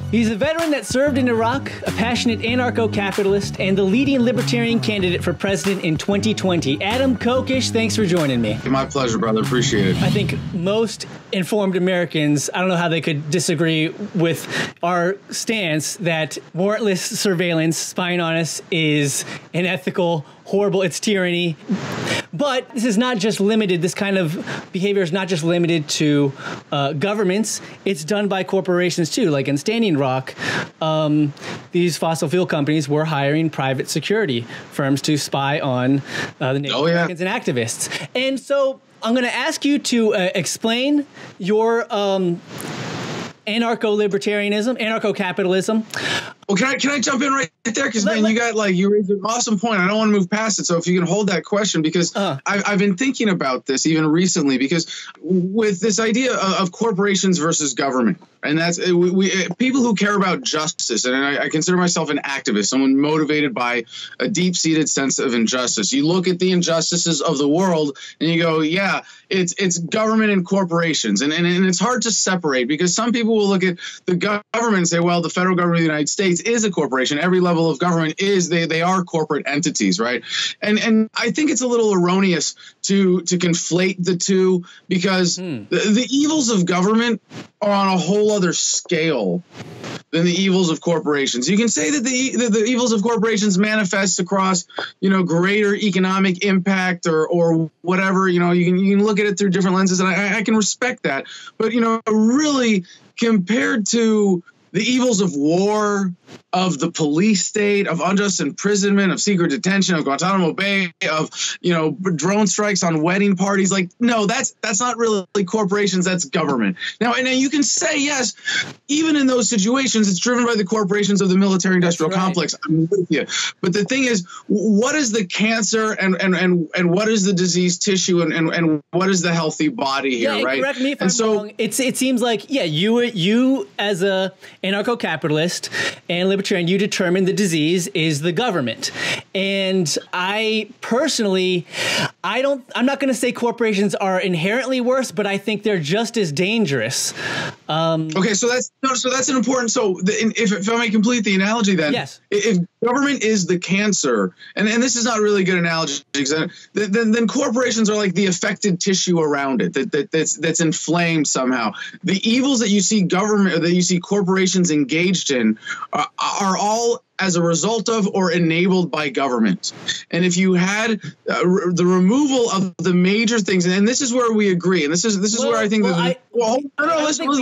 He's a veteran that served in Iraq, a passionate anarcho-capitalist, and the leading libertarian candidate for president in 2020. Adam Kokesh, thanks for joining me. My pleasure, brother. Appreciate it. I think most informed Americans, I don't know how they could disagree with our stance that warrantless surveillance, spying on us, is unethical, horrible, it's tyranny. But this is not just limited, this kind of behavior is not just limited to governments, it's done by corporations too. Like in Standing Rock, these fossil fuel companies were hiring private security firms to spy on the Native Americans and activists. And so I'm going to ask you to explain your anarcho-libertarianism, anarcho-capitalism. Well, can I jump in right there? Because, man, you raised an awesome point. I don't want to move past it. So if you can hold that question, because I've been thinking about this even recently, because with this idea of corporations versus government, and that's people who care about justice. And I consider myself an activist, someone motivated by a deep-seated sense of injustice. You look at the injustices of the world and you go, yeah, it's government and corporations. And it's hard to separate, because some people will look at the government and say, well, the federal government of the United States is a corporation. Every level of government they are corporate entities, right? And I think it's a little erroneous to conflate the two, because the evils of government are on a whole other scale than the evils of corporations. You can say that the evils of corporations manifest across, greater economic impact or whatever. You can look at it through different lenses, and I can respect that. But really, compared to the evils of war, of the police state, of unjust imprisonment, of secret detention, of Guantanamo Bay, of drone strikes on wedding parties, no, that's not really corporations, that's government. Now, and you can say, yes, even in those situations, it's driven by the corporations of the military-industrial complex. I'm with you. But the thing is, what is the cancer and what is the diseased tissue and what is the healthy body here, right? Correct me if I'm wrong. It seems like, you as a anarcho-capitalist and libertarian, you determine the disease is the government. And I personally, I'm not going to say corporations are inherently worse, but I think they're just as dangerous. Okay, so that's an important. So if I may complete the analogy, then yes. If government is the cancer, and this is not really a good analogy, then corporations are like the affected tissue around it that's inflamed somehow. The evils that you see corporations engaged in are all as a result of or enabled by government. And if you had the removal of the major things, and this is where we agree, and this is where I think we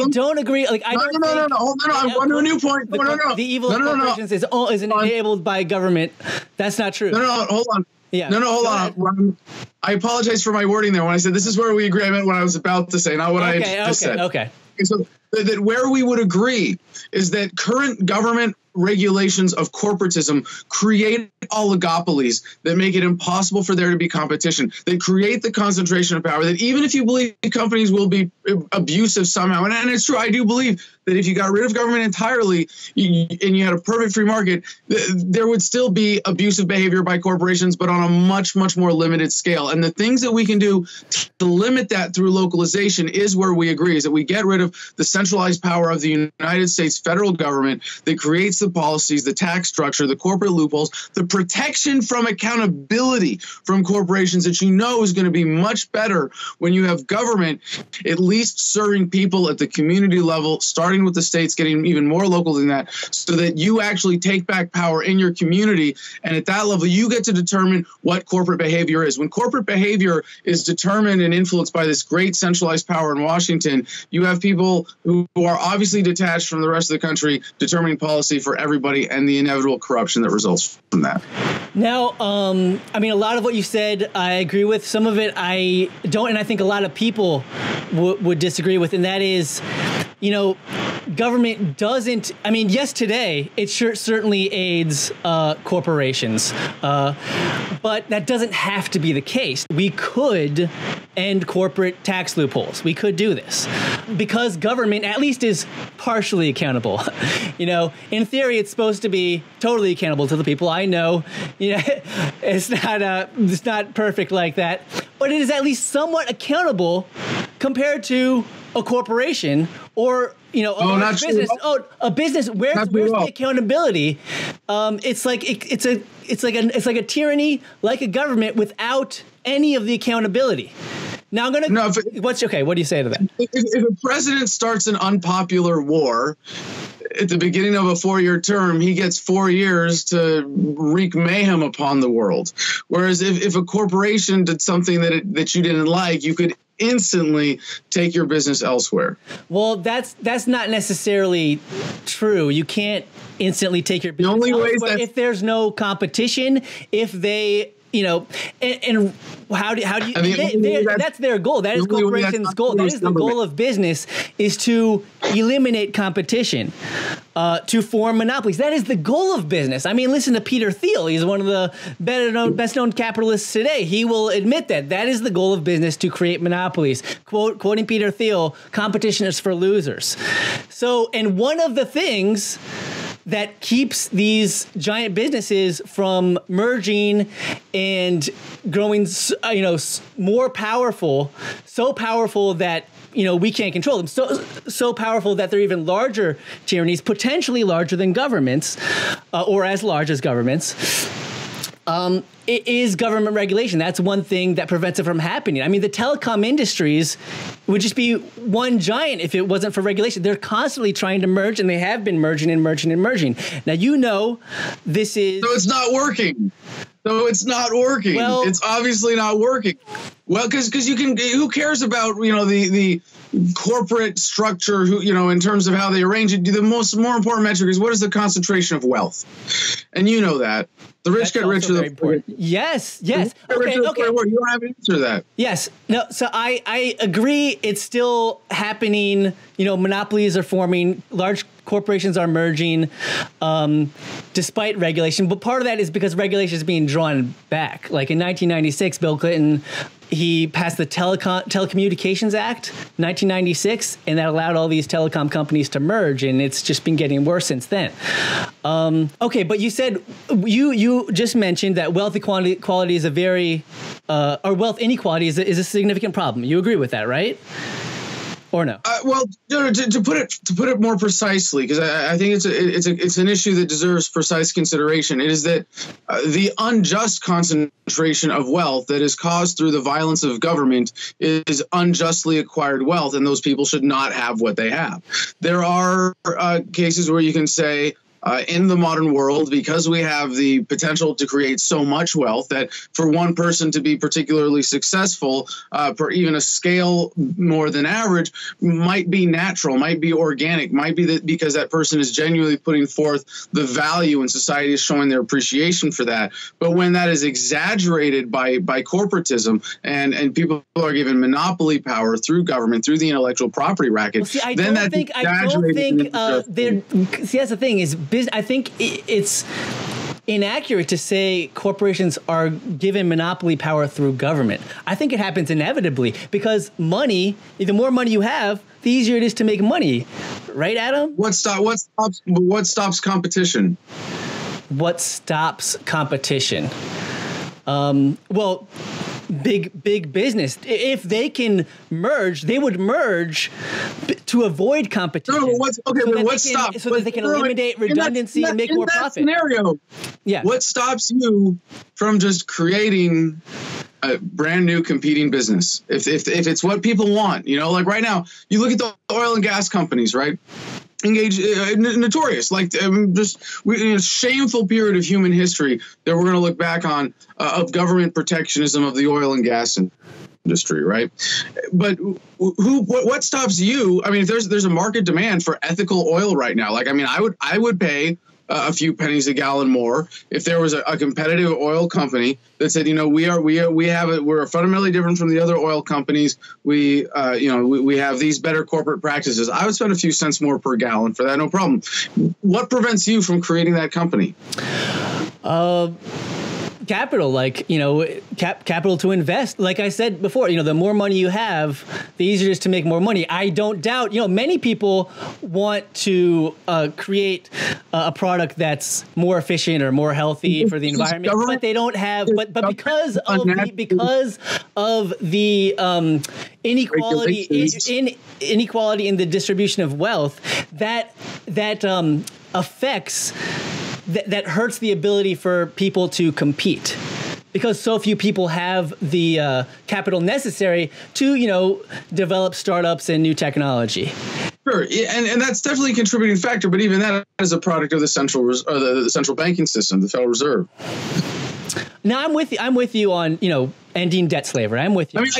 don't agree. I'm going to a new point. The evil of corporations is enabled by government. That's not true. No, hold on. Yeah. No, hold on. I apologize for my wording there. When I said this is where we agree, I meant what I was about to say, not what I just said. Okay. So that where we would agree is that current government regulations of corporatism create oligopolies that make it impossible for there to be competition, that create the concentration of power, that even if you believe companies will be abusive somehow, and it's true, I do believe that if you got rid of government entirely and you had a perfect free market, there would still be abusive behavior by corporations, but on a much, much more limited scale. And the things that we can do to limit that through localization is where we agree, is that we get rid of the centralized power of the United States federal government that creates the policies, the tax structure, the corporate loopholes, the protection from accountability from corporations that is going to be much better when you have government at least serving people at the community level, starting with the states, getting even more local than that, so that you actually take back power in your community. And at that level, you get to determine what corporate behavior is. When corporate behavior is determined and influenced by this great centralized power in Washington, you have people who are obviously detached from the rest of the country determining policy for everybody and the inevitable corruption that results from that. Now, a lot of what you said, I agree with. Some of it I don't, and I think a lot of people would disagree with, and that is, government doesn't, yes, today it certainly aids corporations, but that doesn't have to be the case. We could end corporate tax loopholes. We could do this because government at least is partially accountable. In theory, it's supposed to be totally accountable to the people. I know, it's not perfect like that, but it is at least somewhat accountable compared to a corporation or a large business. A business. Where's the accountability? It's like a tyranny, like a government, without any of the accountability. Now I'm gonna. What do you say to that? If a president starts an unpopular war at the beginning of a 4-year term, he gets 4 years to wreak mayhem upon the world. Whereas if a corporation did something that you didn't like, you could instantly take your business elsewhere. Well, that's not necessarily true. You can't instantly take your business elsewhere if there's no competition. If they and how do you? That's their goal. That is corporation's goal. That is the goal of business, is to eliminate competition, to form monopolies. That is the goal of business. I mean, listen to Peter Thiel. He's one of the best known capitalists today. He will admit that is the goal of business, to create monopolies. Quoting Peter Thiel, competition is for losers. So, and one of the things that keeps these giant businesses from merging and growing, more powerful, so powerful that we can't control them, so powerful that they're even larger tyrannies, potentially larger than governments, or as large as governments. It is government regulation. That's one thing that prevents it from happening. I mean, the telecom industries would just be one giant if it wasn't for regulation. They're constantly trying to merge, and they have been merging and merging and merging. Now, this is... So it's not working. Well, it's obviously not working. Well, because who cares about, the corporate structure, in terms of how they arrange it? The more important metric is, what is the concentration of wealth? And you know that. The rich get richer. The poor. Yes. Okay. You don't have an answer to that. Yes. No. So I agree. It's still happening. Monopolies are forming. Large corporations are merging, despite regulation. But part of that is because regulation is being drawn back. Like in 1996, Bill Clinton, he passed the Telecommunications Act, 1996, and that allowed all these telecom companies to merge, and it's just been getting worse since then. Okay, but you said you just mentioned that wealth equality is or wealth inequality is a significant problem. You agree with that, right? Or no? Well, to put it more precisely, because I think it's an issue that deserves precise consideration. It is that the unjust concentration of wealth that is caused through the violence of government is unjustly acquired wealth, and those people should not have what they have. There are cases where you can say, in the modern world, because we have the potential to create so much wealth, that for one person to be particularly successful, for even a scale more than average, might be natural, might be organic, might be that because that person is genuinely putting forth the value, and society is showing their appreciation for that. But when that is exaggerated by corporatism, and people are given monopoly power through government, through the intellectual property racket, I don't think that's the thing is. I think it's inaccurate to say corporations are given monopoly power through government. I think it happens inevitably because money, the more money you have, the easier it is to make money. Right, Adam? What stops competition? What stops competition? Well, big business. If they can merge, they would merge to avoid competition. No, what stops? So that they can eliminate redundancy and make more profit. Scenario, yeah. What stops you from just creating a brand new competing business? If it's what people want, like right now, you look at the oil and gas companies, right? Engaged, notorious, shameful period of human history that we're going to look back on of government protectionism of the oil and gas industry, right? But what stops you? I mean, if there's a market demand for ethical oil right now, I would pay a few pennies a gallon more if there was a competitive oil company that said, we're fundamentally different from the other oil companies. We have these better corporate practices. I would spend a few cents more per gallon for that, no problem. What prevents you from creating that company? capital, like, you know, capital to invest. Like I said before, you know, the more money you have, the easier it is to make more money. I don't doubt, you know, many people want to create a product that's more efficient or more healthy for the environment, but they don't have, but because of the inequality in the distribution of wealth, that affects, that hurts the ability for people to compete, because so few people have the capital necessary to, you know, develop startups and new technology. Sure, and that's definitely a contributing factor. But even that is a product of the central banking system, the Federal Reserve. Now, I'm with you on, you know, ending debt slavery. I'm with you. I mean,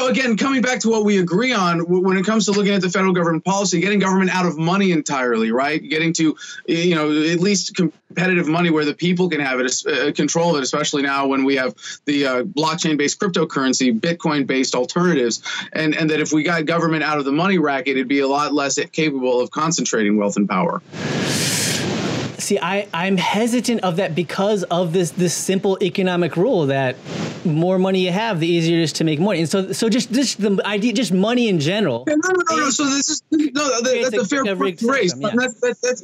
again, coming back to what we agree on when it comes to looking at the federal government policy, getting government out of money entirely, right? Getting to, you know, at least competitive money where the people can have it, control of it, especially now when we have the blockchain-based cryptocurrency, Bitcoin-based alternatives, and that if we got government out of the money racket, it'd be a lot less capable of concentrating wealth and power. See, I'm hesitant of that because of this simple economic rule that more money you have, the easier it is to make money. And so just the idea, just money in general. No. So that's a fair phrase. Yeah.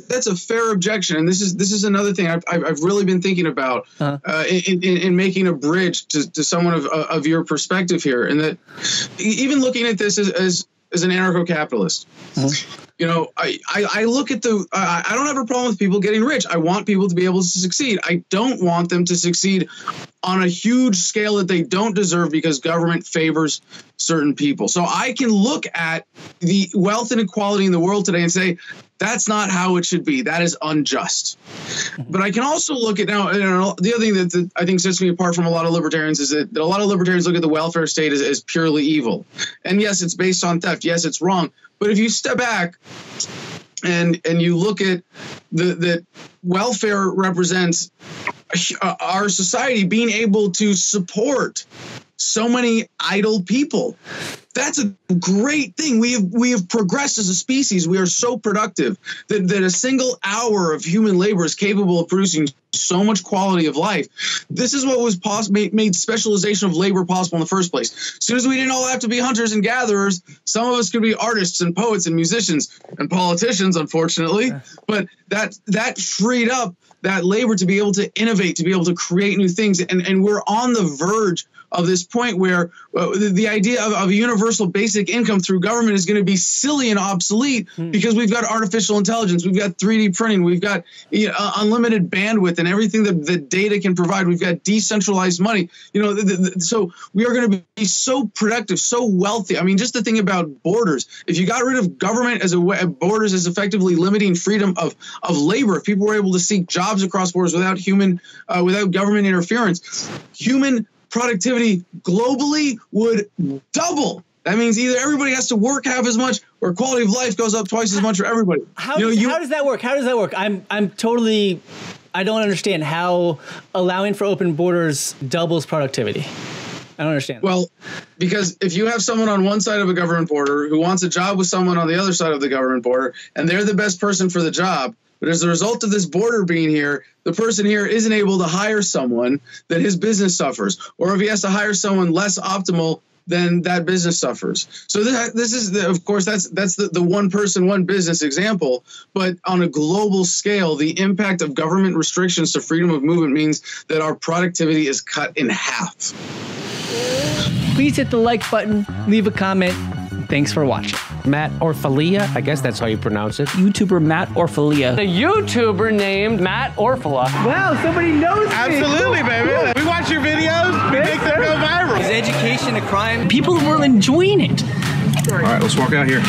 That's a fair objection. And this is another thing I've really been thinking about in making a bridge to someone of your perspective here, and that even looking at this as an anarcho-capitalist. Mm-hmm. You know, I look at I don't have a problem with people getting rich. I want people to be able to succeed. I don't want them to succeed on a huge scale that they don't deserve because government favors certain people. So I can look at the wealth inequality in the world today and say, that's not how it should be. That is unjust. But I can also look at now, the other thing that I think sets me apart from a lot of libertarians is that a lot of libertarians look at the welfare state as purely evil. And yes, it's based on theft. Yes, it's wrong. But if you step back and you look at that welfare represents our society being able to support so many idle people. That's a great thing. We have progressed as a species. We are so productive that a single hour of human labor is capable of producing so much quality of life. This is what was made specialization of labor possible in the first place. As soon as we didn't all have to be hunters and gatherers, some of us could be artists and poets and musicians and politicians, unfortunately. But that freed up that labor to be able to innovate, to be able to create new things. And we're on the verge of this point where the idea of a universal basic income through government is going to be silly and obsolete because we've got artificial intelligence, we've got 3D printing, we've got unlimited bandwidth and everything that the data can provide. We've got decentralized money. You know, so we are going to be so productive, so wealthy. I mean, just the thing about borders. If you got rid of government as borders as effectively limiting freedom of labor, if people were able to seek jobs across borders without government interference, human productivity globally would double. That means either everybody has to work half as much or quality of life goes up twice as much for everybody. How does that work? How does that work? I don't understand how allowing for open borders doubles productivity. I don't understand. Well, because if you have someone on one side of a government border who wants a job with someone on the other side of the government border, and they're the best person for the job, but as a result of this border being here, the person here isn't able to hire someone, then his business suffers. Or if he has to hire someone less optimal, then that business suffers. So this is, of course, that's the one person, one business example. But on a global scale, the impact of government restrictions to freedom of movement means that our productivity is cut in half. Please hit the like button, leave a comment. Thanks for watching. Matt Orfalea, I guess that's how you pronounce it. YouTuber Matt Orfalea. The YouTuber named Matt Orfalea. Wow, somebody knows me. Absolutely, baby. We watch your videos. We make them go viral. Is education a crime? People were enjoying it. All right, let's walk out here.